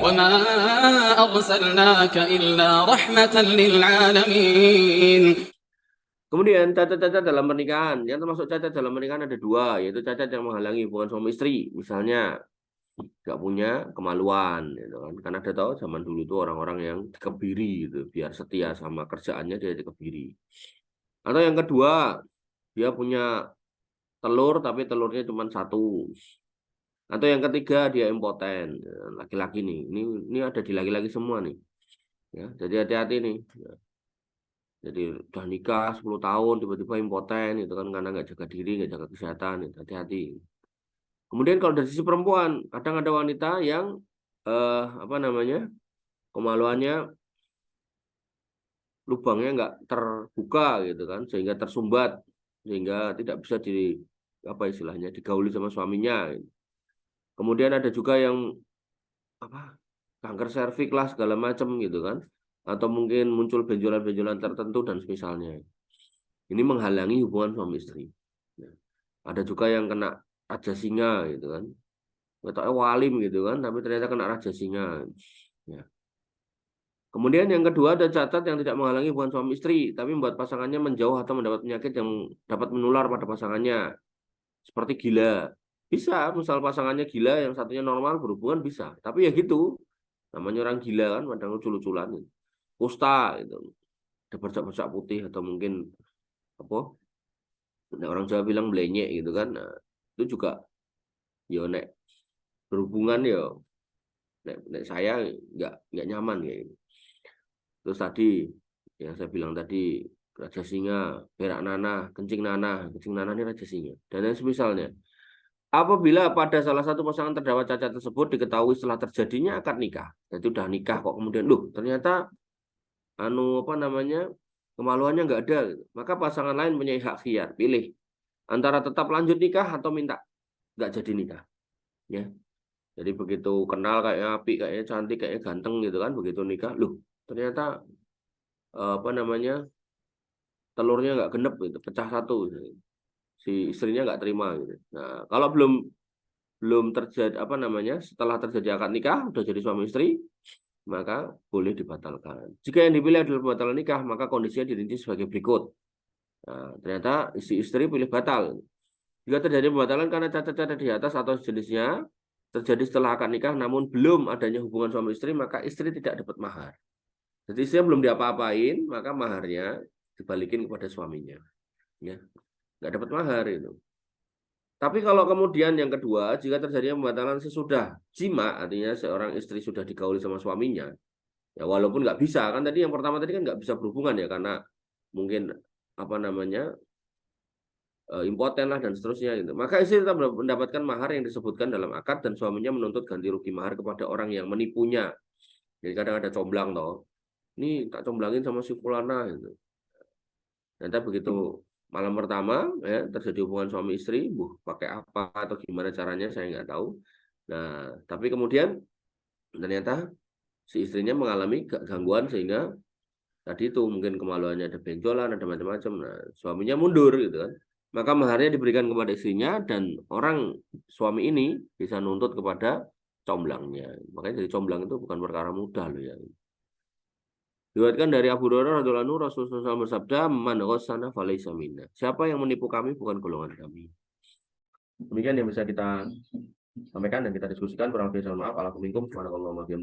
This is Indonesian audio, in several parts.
وما أرسلناك إلا رحمة للعالمين. Kemudian cacat-cacat dalam pernikahan, yang termasuk cacat dalam pernikahan ada dua, yaitu cacat yang menghalangi hubungan suami istri. Misalnya nggak punya kemaluan, gitu kan? Karena ada tahu zaman dulu itu orang-orang yang dikebiri, gitu, biar setia sama kerjaannya dia dikebiri. Atau yang kedua, dia punya telur tapi telurnya cuma satu. Atau yang ketiga dia impoten, laki-laki nih. Ini ada di laki-laki semua nih. Ya, jadi hati-hati nih. Jadi udah nikah 10 tahun tiba-tiba impoten itu kan karena nggak jaga diri, nggak jaga kesehatan, itu hati-hati. Kemudian kalau dari sisi perempuan, kadang ada wanita yang apa namanya kemaluannya lubangnya nggak terbuka gitu kan, sehingga tersumbat, sehingga tidak bisa di apa istilahnya digauli sama suaminya. Kemudian ada juga yang apa kanker serviks lah segala macam gitu kan, atau mungkin muncul benjolan-benjolan tertentu dan semisalnya. Ini menghalangi hubungan suami istri. Nah, ada juga yang kena raja singa gitu kan. Atau walim gitu kan, tapi ternyata kena raja singa. Ya. Kemudian yang kedua ada cacat yang tidak menghalangi hubungan suami istri, tapi membuat pasangannya menjauh atau mendapat penyakit yang dapat menular pada pasangannya. Seperti gila. Bisa, misal pasangannya gila, yang satunya normal berhubungan bisa. Tapi ya gitu, namanya orang gila kan, kadang lucu-luculan. Kusta gitu. Ada bercak-bercak putih atau mungkin apa? Nah, orang Jawa bilang blenyek gitu kan. Nah, itu juga yo nek berhubungan yo nek saya nggak nyaman kayak gitu. Terus tadi yang saya bilang tadi Raja Singa, Perak Nanah, Kencing Nanah ini Raja Singa dan lain semisalnya. Apabila pada salah satu pasangan terdapat cacat tersebut diketahui setelah terjadinya akad nikah, jadi udah nikah kok kemudian loh ternyata apa namanya kemaluannya nggak ada, gitu. Maka pasangan lain punya hak khiyar, pilih antara tetap lanjut nikah atau minta nggak jadi nikah, ya. Jadi begitu kenal kayaknya api, kayaknya cantik, kayaknya ganteng gitu kan, begitu nikah, loh ternyata apa namanya telurnya nggak genep gitu, pecah satu, si istrinya nggak terima gitu. Nah kalau belum belum terjadi apa namanya setelah terjadi akad nikah udah jadi suami istri maka boleh dibatalkan. Jika yang dipilih adalah pembatalan nikah maka kondisinya dirinci sebagai berikut. Nah, ternyata si istri pilih batal. Jika terjadi pembatalan karena cacat-cacat di atas atau jenisnya terjadi setelah akad nikah namun belum adanya hubungan suami istri maka istri tidak dapat mahar. Jadi istrinya belum diapa-apain maka maharnya dibalikin kepada suaminya. Ya, nggak dapat mahar itu. Tapi kalau kemudian yang kedua, jika terjadi pembatalan sesudah jima, artinya seorang istri sudah digauli sama suaminya, ya walaupun nggak bisa, kan tadi yang pertama tadi kan nggak bisa berhubungan ya, karena mungkin apa namanya impoten lah dan seterusnya gitu. Maka istri tetap mendapatkan mahar yang disebutkan dalam akad dan suaminya menuntut ganti rugi mahar kepada orang yang menipunya. Jadi kadang ada comblang toh, ini tak comblangin sama si fulana gitu. Nanti begitu malam pertama ya terjadi hubungan suami istri, pakai apa atau gimana caranya saya nggak tahu. Nah, tapi kemudian ternyata si istrinya mengalami gangguan sehingga tadi itu mungkin kemaluannya ada benjolan, ada macam-macam. Nah, suaminya mundur gitu kan. Maka maharnya diberikan kepada istrinya dan orang suami ini bisa nuntut kepada comblangnya. Makanya jadi comblang itu bukan perkara mudah loh ya. Diriwayatkan dari Abu Hurairah radhiyallahu anhu Rasulullah SAW bersabda, "Man ghassana falaysa minna." Siapa yang menipu kami bukan golongan kami. Demikian yang bisa kita sampaikan dan kita diskusikan. Kurang lebih mohon maaf. Assalamualaikum warahmatullahi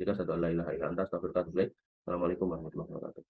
wabarakatuh. Assalamualaikum warahmatullahi wabarakatuh.